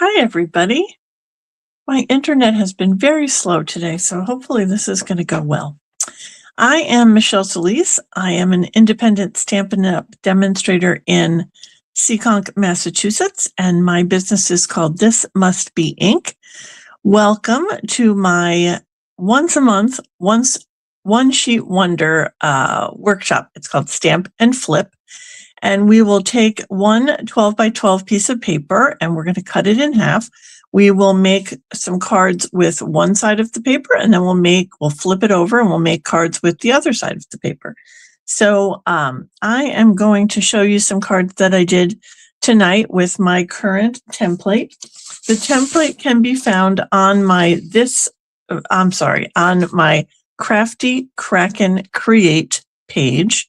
Hi, everybody. My internet has been very slow today, so hopefully this is going to go well. I am Michelle Solis. I am an independent Stampin' Up! Demonstrator in Seekonk, Massachusetts, and my business is called This Must Be Ink. Welcome to my once a month, one sheet wonder workshop. It's called Stamp and Flip. And we will take one 12 by 12 piece of paper and we're going to cut it in half. We will make some cards with one side of the paper, and then we'll flip it over and we'll make cards with the other side of the paper. So I am going to show you some cards that I did tonight with my current template. The template can be found on my Crafty Kraken Create page.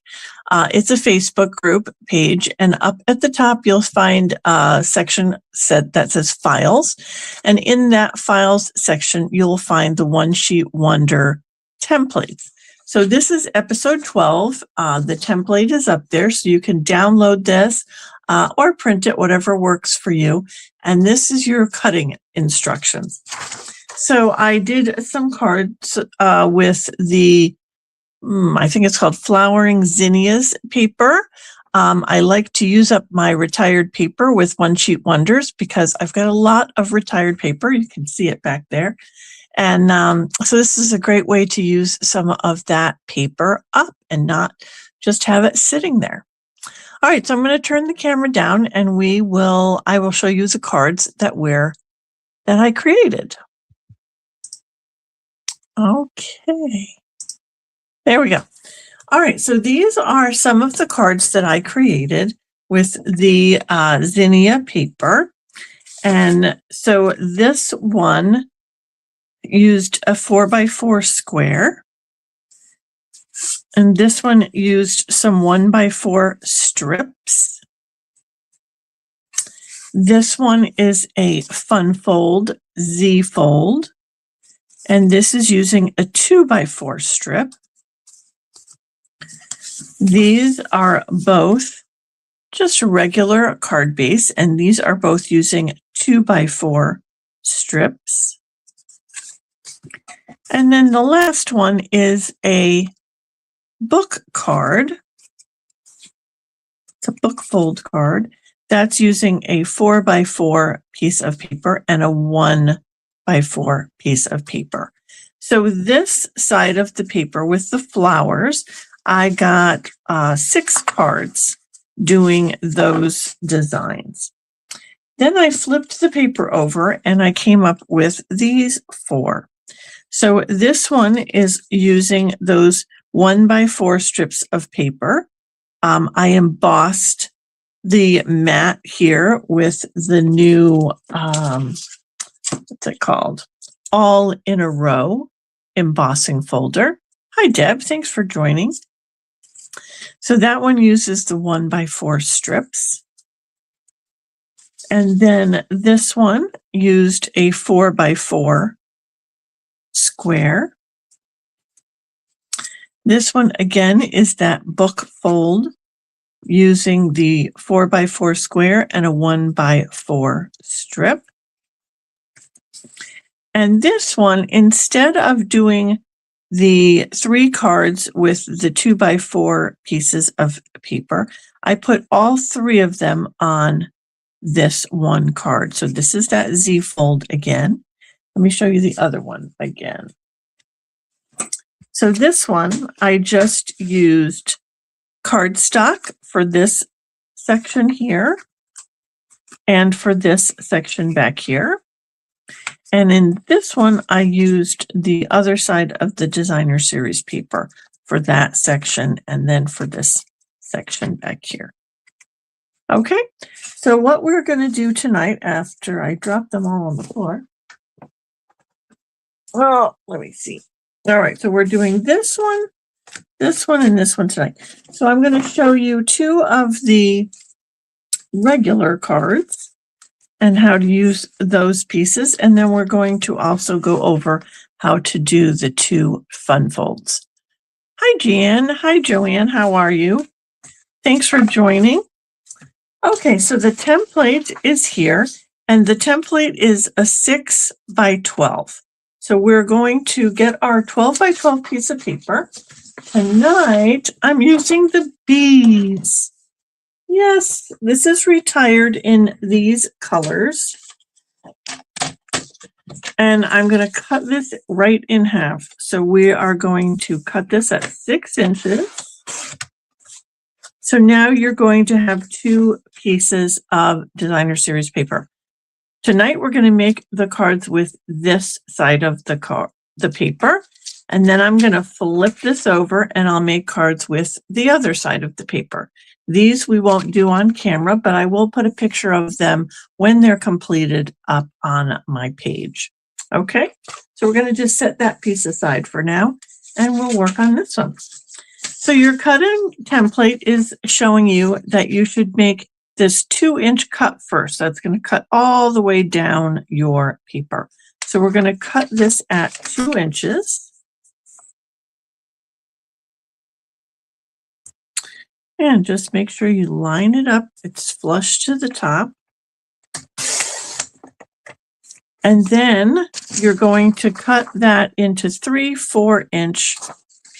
It's a Facebook group page, and up at the top, you'll find a section that says Files. And in that Files section, you'll find the One Sheet Wonder templates. So this is episode 12. The template is up there, so you can download this or print it, whatever works for you. And this is your cutting instructions. So I did some cards with the I think it's called Flowering Zinnias paper. I like to use up my retired paper with One Sheet Wonders because I've got a lot of retired paper. You can see it back there. And so this is a great way to use some of that paper up and not just have it sitting there. All right, so I'm going to turn the camera down and I will show you the cards that I created. Okay. There we go. All right, so these are some of the cards that I created with the zinnia paper. And so this one used a 4x4 square. And this one used some 1x4 strips. This one is a Fun Fold Z fold. And this is using a 2x4 strip. These are both just regular card base, and these are both using 2x4 strips. And then the last one is a book card. It's a book fold card. That's using a 4x4 piece of paper and a 1x4 piece of paper. So this side of the paper with the flowers, I got 6 cards doing those designs. Then I flipped the paper over and I came up with these 4. So this one is using those 1x4 strips of paper. I embossed the mat here with the new, what's it called? All in a Row embossing folder. Hi, Deb. Thanks for joining. So that one uses the 1x4 strips. And then this one used a 4x4 square. This one, again, is that book fold using the 4x4 square and a 1x4 strip. And this one, instead of doing the 3 cards with the 2x4 pieces of paper, I put all 3 of them on this one card. So this is that Z fold again. Let me show you the other one again. So this one, I just used cardstock for this section here and for this section back here. And in this one, I used the other side of the Designer Series paper for that section and then for this section back here. Okay, so what we're going to do tonight after I drop them all on the floor. Well, let me see. All right, so we're doing this one, and this one tonight. So I'm going to show you 2 of the regular cards and how to use those pieces. And then we're going to also go over how to do the 2 fun folds. Hi, Jan. Hi, Joanne. How are you? Thanks for joining. Okay, so the template is here, And the template is a 6 by 12. So we're going to get our 12 by 12 piece of paper. Tonight, I'm using the bees. Yes, this is retired in these colors. And I'm going to cut this right in half. So we are going to cut this at 6 inches. So now you're going to have 2 pieces of designer series paper. Tonight, we're going to make the cards with this side of the paper. And then I'm going to flip this over and I'll make cards with the other side of the paper. These we won't do on camera, but I will put a picture of them when they're completed up on my page. Okay, so we're going to just set that piece aside for now and we'll work on this one. So your cutting template is showing you that you should make this 2-inch cut first. That's going to cut all the way down your paper. So we're going to cut this at 2 inches. And just make sure you line it up. It's flush to the top. And then you're going to cut that into 3 4-inch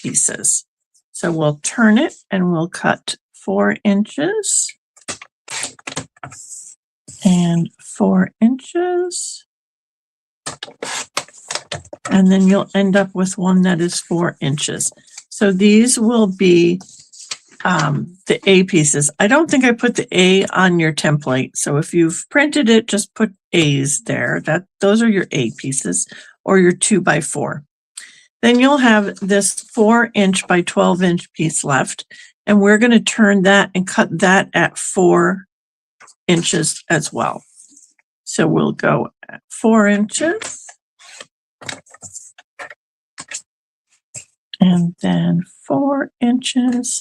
pieces. So we'll turn it and we'll cut 4 inches and 4 inches. And then you'll end up with one that is 4 inches. So these will be the A pieces. I don't think I put the A on your template. So if you've printed it, just put A's there. Those are your A pieces or your 2 by 4. Then you'll have this 4-inch by 12-inch piece left. And we're going to turn that and cut that at 4 inches as well. So we'll go at 4 inches. And then 4 inches.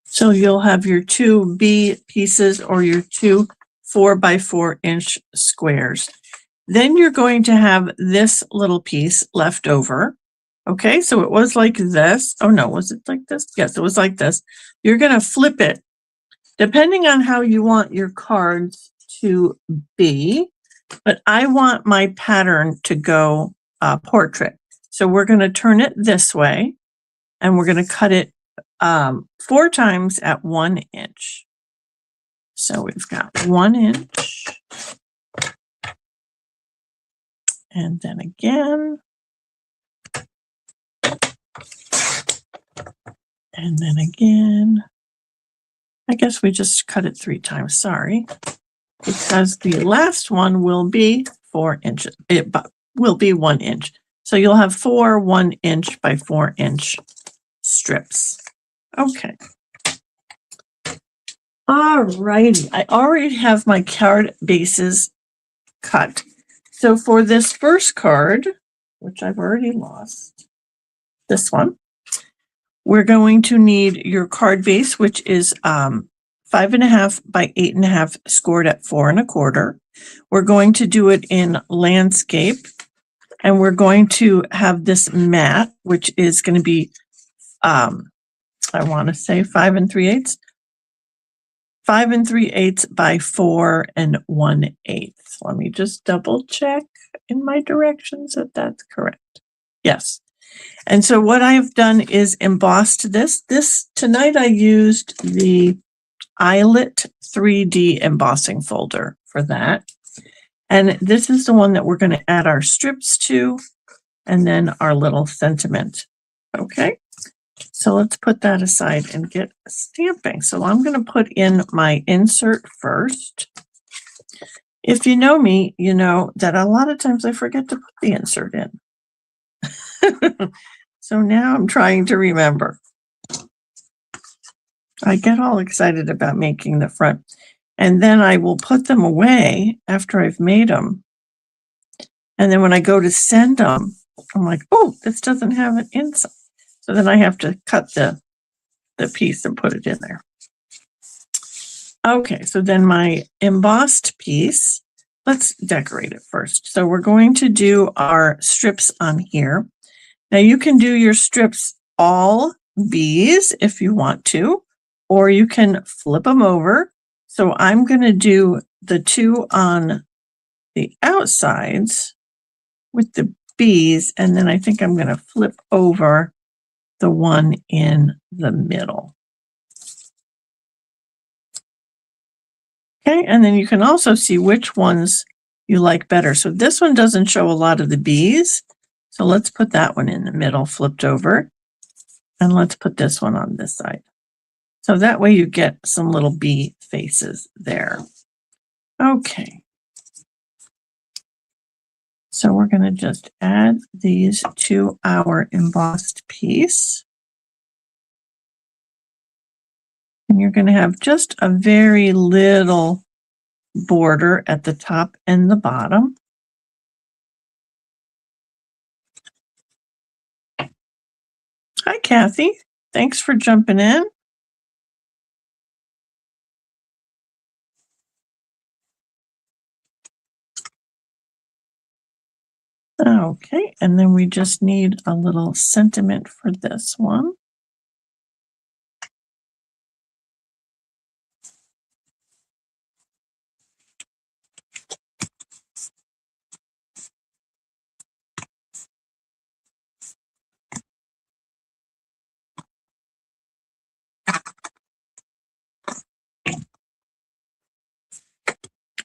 So you'll have your 2 B pieces or your 2 4 by 4 inch squares. Then you're going to have this little piece left over. Okay, so it was like this. Oh no, was it like this? Yes, it was like this. You're going to flip it depending on how you want your cards to be. But I want my pattern to go portrait. So we're going to turn it this way and we're going to cut it 4 times at 1 inch. So we've got 1 inch. And then again. And then again. I guess we just cut it 3 times, sorry. Because the last one will be 4 inches. It will be 1 inch. So you'll have 4 1-inch by 4-inch strips. Okay. All righty. I already have my card bases cut. So for this first card, which I've already lost, this one, we're going to need your card base, which is 5.5 by 8.5 scored at 4 1/4. We're going to do it in landscape, and we're going to have this mat, which is going to be, I want to say 5 3/8. 5 3/8 by 4 1/8. Let me just double check in my directions that that's correct. Yes. And so what I've done is embossed this. Tonight I used the Eyelet 3D embossing folder for that. And this is the one that we're going to add our strips to, and then our little sentiment. Okay. So let's put that aside and get stamping. So I'm going to put in my insert first. If you know me, you know that a lot of times I forget to put the insert in. So now I'm trying to remember. I get all excited about making the front, and then I will put them away after I've made them. And then when I go to send them, I'm like, oh, this doesn't have an inside. So then I have to cut the piece and put it in there. Okay, so then my embossed piece, let's decorate it first. So we're going to do our strips on here. Now you can do your strips all bees if you want to, or you can flip them over So I'm going to do the two on the outsides with the bees, and then I think I'm going to flip over the one in the middle. Okay, and then you can also see which ones you like better. So this one doesn't show a lot of the bees. So let's put that one in the middle, flipped over. And let's put this one on this side. So that way you get some little bee faces there. Okay. So we're going to just add these to our embossed piece. And you're going to have just a very little border at the top and the bottom. Hi, Kathy. Thanks for jumping in. Okay, and then we just need a little sentiment for this one.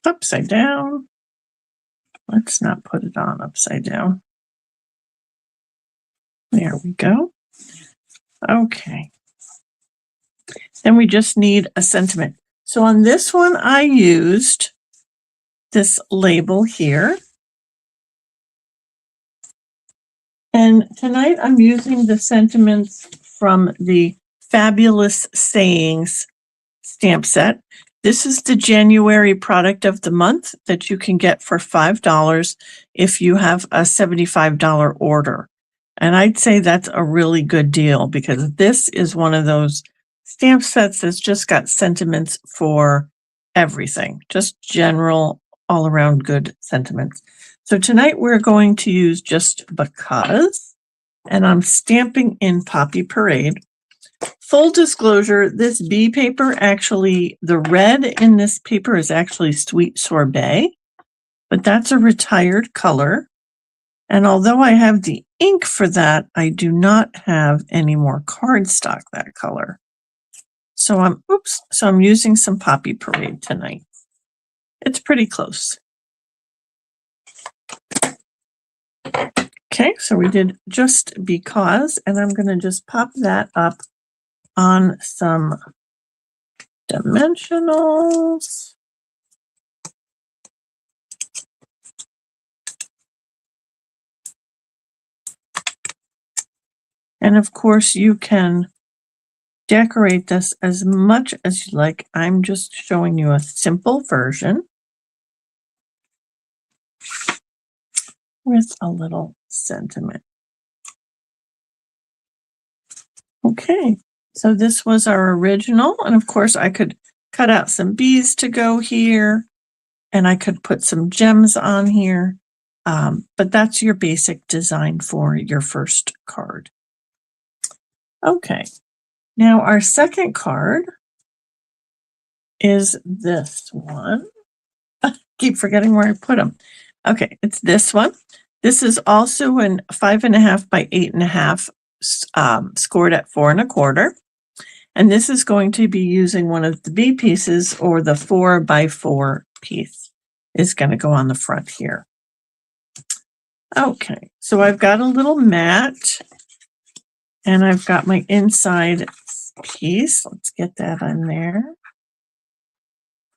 Upside down. Let's not put it on upside down. There we go. Okay. Then we just need a sentiment. So on this one, I used this label here. And tonight I'm using the sentiments from the Fabulous Sayings stamp set. This is the January product of the month that you can get for $5 if you have a $75 order. And I'd say that's a really good deal because this is one of those stamp sets that's just got sentiments for everything, just general all around good sentiments. So tonight we're going to use Just Because, and I'm stamping in Poppy Parade. Full disclosure, this bee paper actually, the red in this paper is actually Sweet Sorbet, but that's a retired color. And although I have the ink for that, I do not have any more cardstock that color. So I'm using some Poppy Parade tonight. It's pretty close. Okay, so we did Just Because, and I'm going to just pop that up on some dimensionals. And of course, you can decorate this as much as you like. I'm just showing you a simple version with a little sentiment. Okay, so this was our original, and of course I could cut out some bees to go here, and I could put some gems on here, but that's your basic design for your first card. Okay, now our second card is this one. Keep forgetting where I put them. Okay, it's this one. This is also an 5.5 by 8.5, scored at 4 1/4. And this is going to be using one of the bee pieces, or the 4 by 4 piece is going to go on the front here. Okay, so I've got a little mat and I've got my inside piece. Let's get that on there.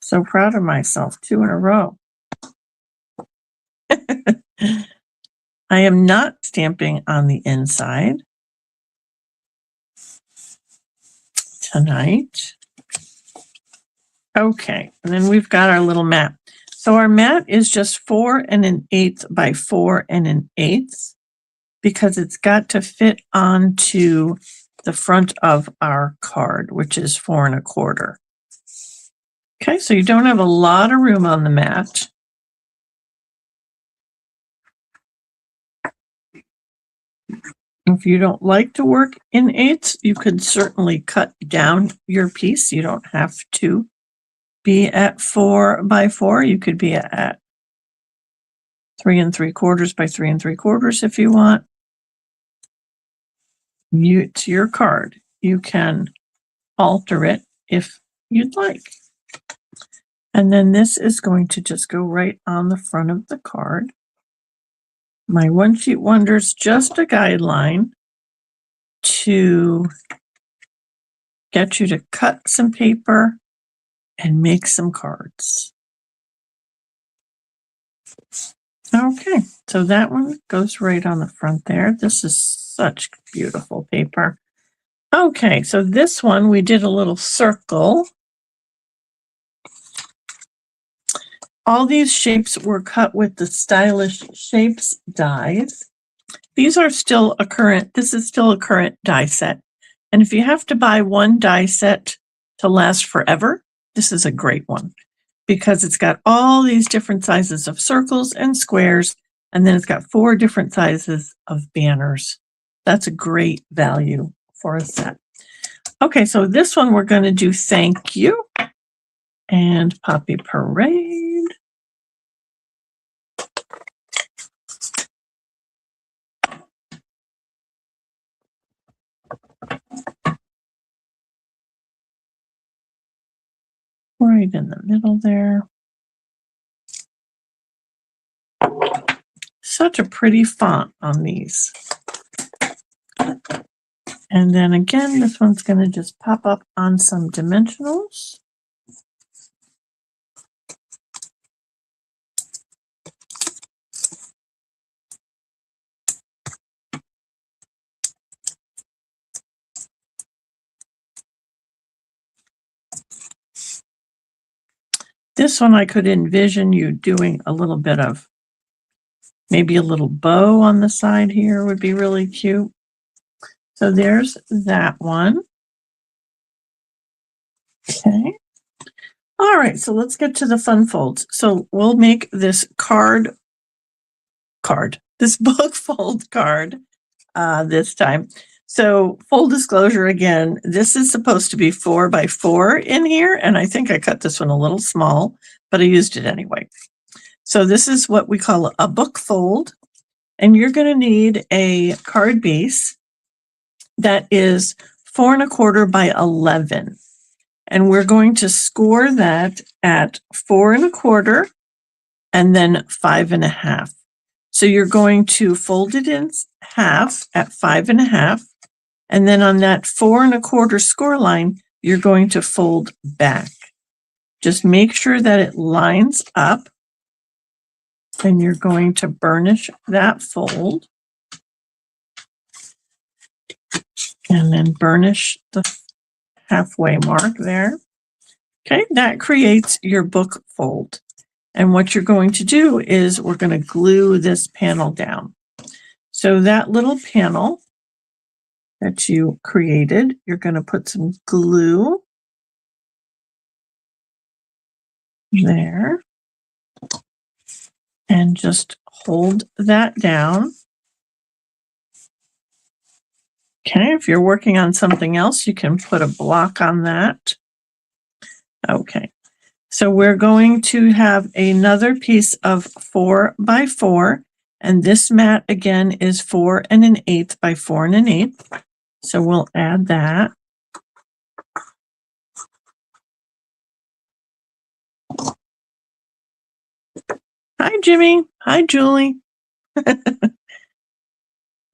So proud of myself, 2 in a row. I am not stamping on the inside tonight. Okay, and then we've got our little mat. So our mat is just 4 1/8 by 4 1/8 because it's got to fit onto the front of our card, which is 4 1/4. Okay, so you don't have a lot of room on the mat. If you don't like to work in 8s, you could certainly cut down your piece. You don't have to be at 4 by 4. You could be at 3 3/4 by 3 3/4 if you want. It's your card. You can alter it if you'd like. And then this is going to just go right on the front of the card. My One Sheet Wonders, just a guideline to get you to cut some paper and make some cards. Okay, so that one goes right on the front there. This is such beautiful paper. Okay, so this one we did a little circle. All these shapes were cut with the Stylish Shapes dies. These are still a current, this is still a current die set. And if you have to buy one die set to last forever, this is a great one because it's got all these different sizes of circles and squares, and then it's got 4 different sizes of banners. That's a great value for a set. Okay, so this one we're going to do Thank You and Poppy Parade. Right in the middle there. Such a pretty font on these. And then again, this one's going to just pop up on some dimensionals. This one I could envision you doing a little bit of, maybe a little bow on the side here would be really cute. So there's that one. Okay. All right, so let's get to the fun folds. So we'll make this this book fold card this time. So full disclosure again, this is supposed to be 4 by 4 in here, and I think I cut this one a little small, but I used it anyway. So this is what we call a book fold, and you're going to need a card base that is 4 1/4 by 11. And we're going to score that at 4 1/4 and then 5 1/2. So you're going to fold it in half at 5 1/2. And then on that 4 1/4 score line, you're going to fold back. Just make sure that it lines up. And you're going to burnish that fold. And then burnish the halfway mark there. Okay, that creates your book fold. And what you're going to do is we're going to glue this panel down. So that little panel that you created, you're going to put some glue there and just hold that down. Okay, if you're working on something else, you can put a block on that. Okay, so we're going to have another piece of 4 by 4, and this mat again is 4 1/8 by 4 1/8. So we'll add that. Hi, Jimmy. Hi, Julie.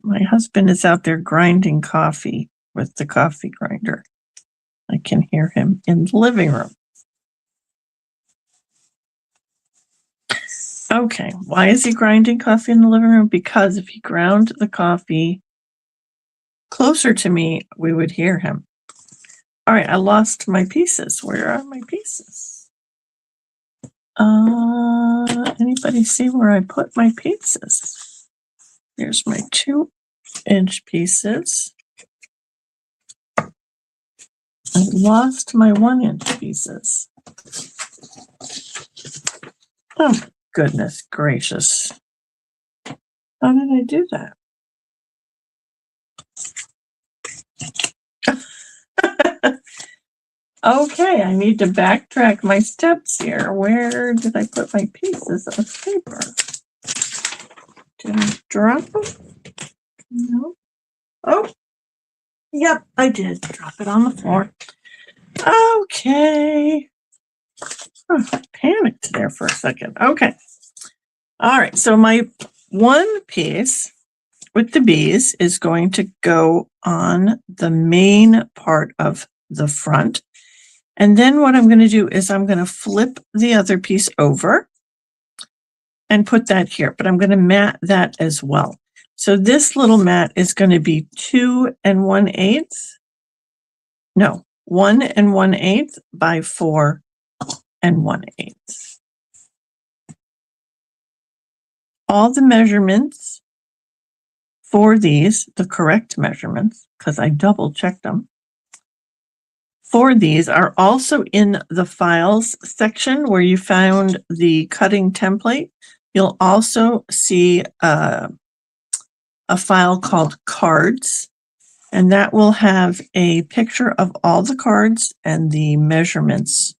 My husband is out there grinding coffee with the coffee grinder. I can hear him in the living room. Okay, why is he grinding coffee in the living room? Because if he ground the coffee closer to me, we would hear him. All right, I lost my pieces. Where are my pieces? Anybody see where I put my pieces? Here's my 2-inch pieces. I lost my 1-inch pieces. Oh, goodness gracious. How did I do that? Okay, I need to backtrack my steps here. Where did I put my pieces of paper? Did I drop them? No. Oh, yep, I did drop it on the floor. Okay. Oh, I panicked there for a second. Okay. All right, so my one piece with the bees is going to go on the main part of the front. And then what I'm going to do is I'm going to flip the other piece over and put that here, but I'm going to mat that as well. So this little mat is going to be 2 1/8. No, 1 1/8 by 4 1/8. All the measurements for these, the correct measurements, because I double checked them, for these are also in the files section where you found the cutting template. You'll also see a file called cards, and that will have a picture of all the cards and the measurements,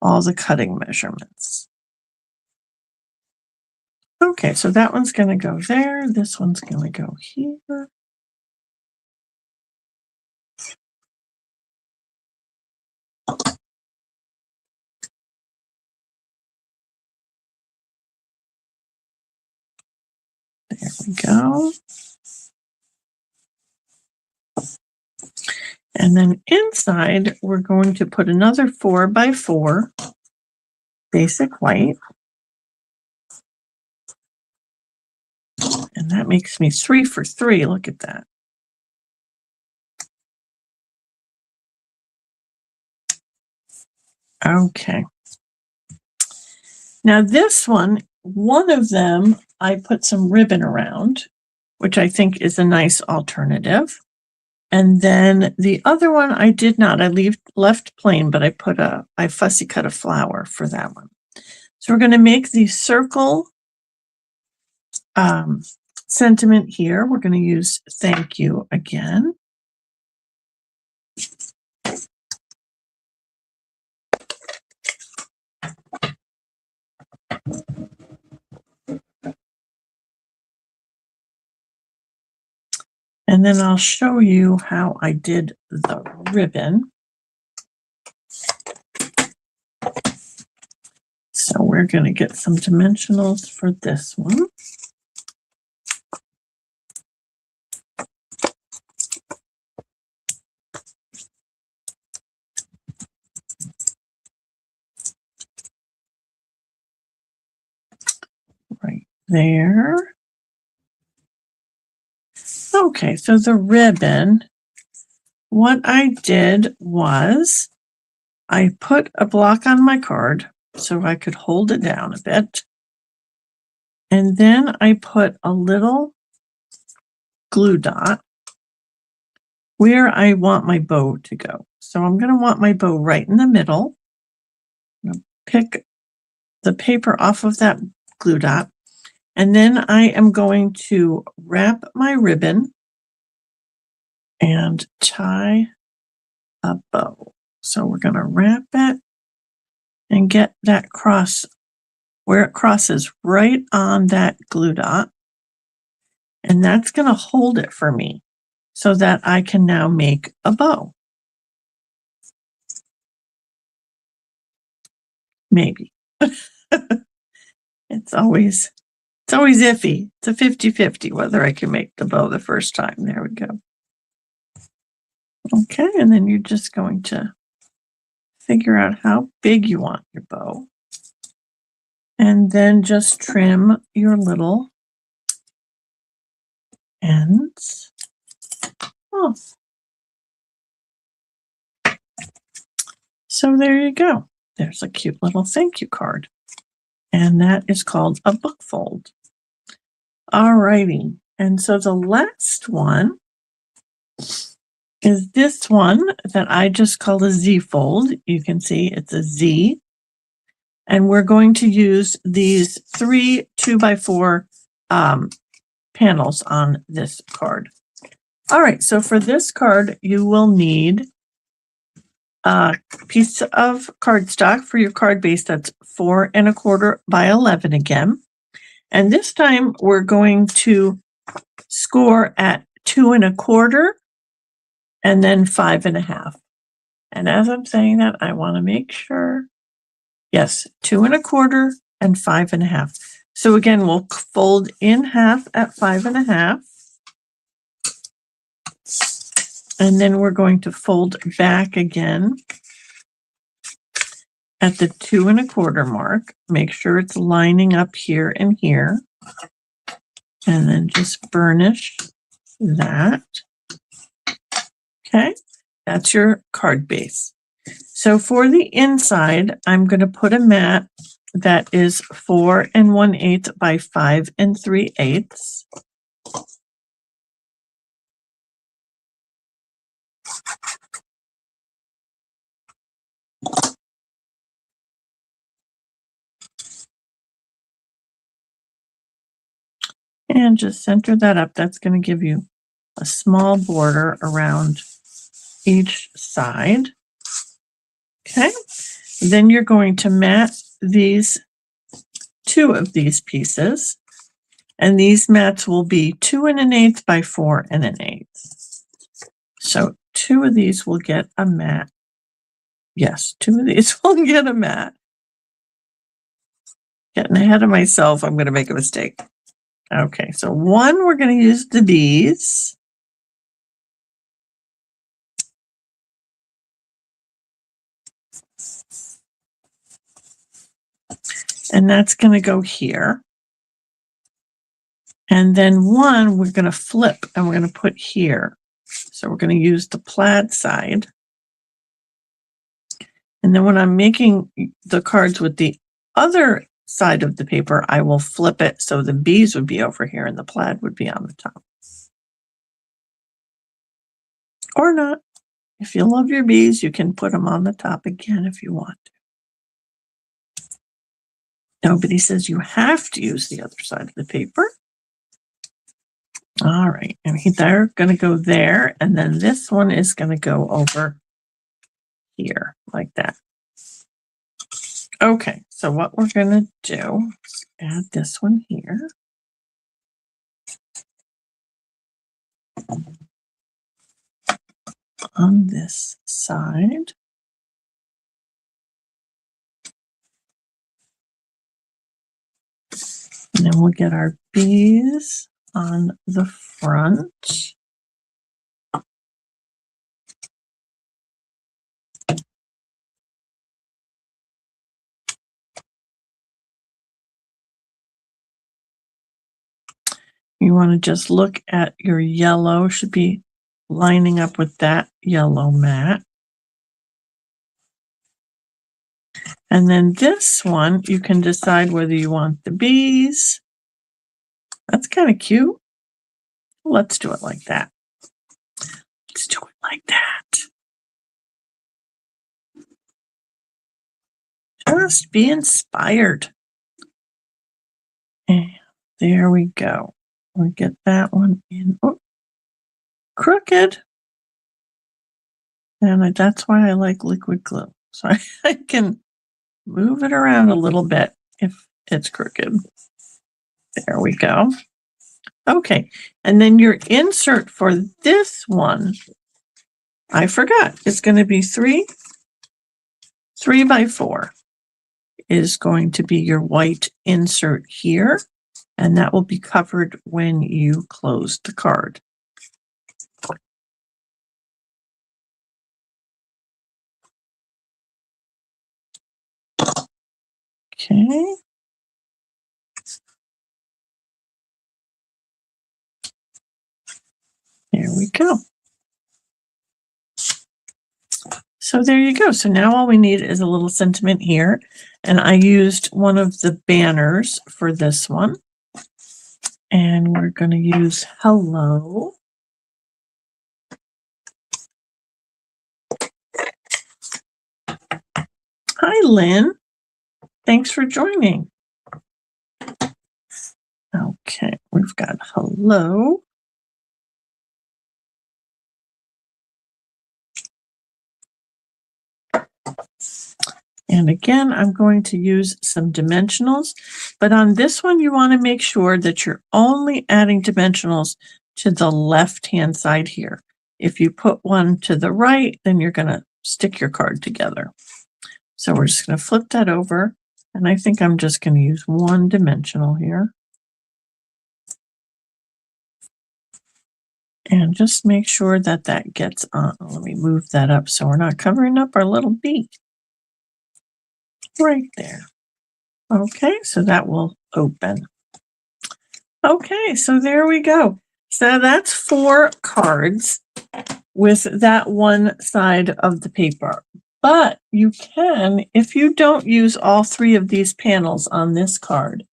all the cutting measurements. Okay, so that one's going to go there. This one's going to go here. There we go. And then inside, we're going to put another 4 by 4 basic white. And that makes me 3 for 3. Look at that. Okay. Now this one of them, I put some ribbon around, which I think is a nice alternative. And then the other one I did not. I left plain, but I fussy cut a flower for that one. So we're going to make the circle sentiment here. We're going to use thank you again. And then I'll show you how I did the ribbon. So we're going to get some dimensionals for this one. Right there. Okay, so the ribbon, what I did was I put a block on my card so I could hold it down a bit. And then I put a little glue dot where I want my bow to go. So I'm going to want my bow right in the middle. I'm going to pick the paper off of that glue dot. And then I am going to wrap my ribbon and tie a bow. So we're going to wrap it and get that cross where it crosses right on that glue dot. And that's going to hold it for me so that I can now make a bow. Maybe. It's always iffy. It's a 50-50 whether I can make the bow the first time. There we go. Okay, and then you're just going to figure out how big you want your bow. And then just trim your little ends off. So there you go. There's a cute little thank you card. And that is called a book fold. All righty. And so the last one is this one that I just call a Z fold. You can see it's a Z. And we're going to use these 3 2x4 panels on this card. All right, so for this card, you will need piece of cardstock for your card base that's 4 1/4 by 11 again. And this time we're going to score at 2 1/4 and then 5 1/2. And as I'm saying that, I want to make sure, yes, 2 1/4 and 5 1/2. So again, we'll fold in half at 5 1/2. And then we're going to fold back again at the 2 1/4 mark. Make sure it's lining up here and here. And then just burnish that. Okay, that's your card base. So for the inside, I'm going to put a mat that is 4 1/8 by 5 3/8. And just center that up. That's going to give you a small border around each side. Okay, then you're going to mat these 2 of these pieces, and these mats will be 2 1/8 by 4 1/8. So 2 of these will get a mat. Yes, 2 of these will get a mat. Getting ahead of myself, I'm going to make a mistake. Okay, so 1, we're going to use the bees. And that's going to go here. And then 1, we're going to flip and we're going to put here. So we're going to use the plaid side. And then when I'm making the cards with the other side of the paper, I will flip it so the bees would be over here and the plaid would be on the top. Or not. If you love your bees, you can put them on the top again if you want to. Nobody says you have to use the other side of the paper. All right, and they're going to go there, and then this one is going to go over here like that. Okay, so what we're going to do is add this one here. On this side. And then we'll get our bees on the front. You want to just look at your yellow, should be lining up with that yellow mat. And then this one, you can decide whether you want the bees. That's kind of cute. Let's do it like that. Let's do it like that. Just be inspired. And there we go. We'll get that one in. Oh, crooked. And that's why I like liquid glue. So I can move it around a little bit if it's crooked. There we go. Okay, and then your insert for this one, I forgot, it's going to be 3 by 4 is going to be your white insert here, and that will be covered when you close the card. Okay. There we go. So there you go. So now all we need is a little sentiment here. And I used one of the banners for this one. And we're going to use hello. Hi, Lynn. Thanks for joining. Okay, we've got hello. And again, I'm going to use some dimensionals, but on this one, you want to make sure that you're only adding dimensionals to the left-hand side here. If you put one to the right, then you're going to stick your card together. So we're just going to flip that over, and I think I'm just going to use one dimensional here. And just make sure that that gets on. Let me move that up so we're not covering up our little beak. Right there. Okay, so that will open. Okay, so there we go. So that's 4 cards with that one side of the paper. But you can, if you don't use all 3 of these panels on this card,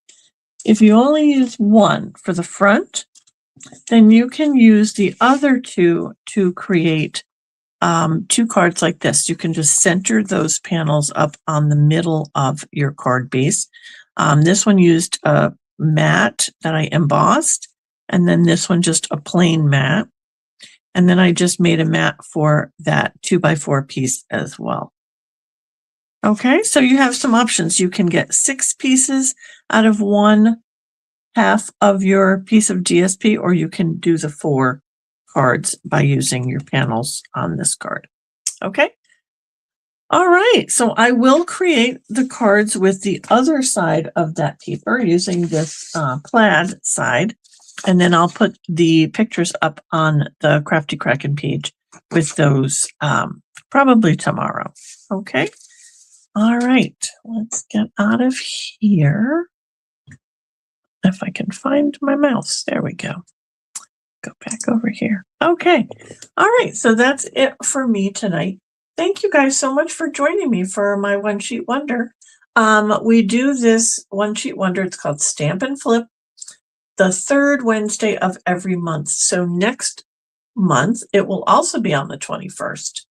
if you only use one for the front, then you can use the other 2 to create 2 cards like this. You can just center those panels up on the middle of your card base. This one used a mat that I embossed, and then this one just a plain mat. And then I just made a mat for that 2x4 piece as well. Okay, so you have some options. You can get 6 pieces out of 1/2 of your piece of GSP, or you can do the 4 cards by using your panels on this card. Okay. All right. So I will create the cards with the other side of that paper using this plaid side. And then I'll put the pictures up on the Crafty Kraken page with those probably tomorrow. Okay. All right. Let's get out of here. If I can find my mouse. There we go. Go back over here. Okay. All right. So that's it for me tonight. Thank you guys so much for joining me for my One Sheet Wonder. We do this One Sheet Wonder. It's called Stamp and Flip, the 3rd Wednesday of every month. So next month, it will also be on the 21st.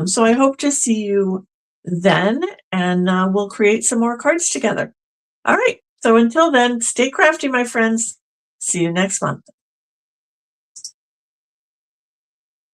So I hope to see you then, and we'll create some more cards together. All right. So until then, stay crafty, my friends. See you next month.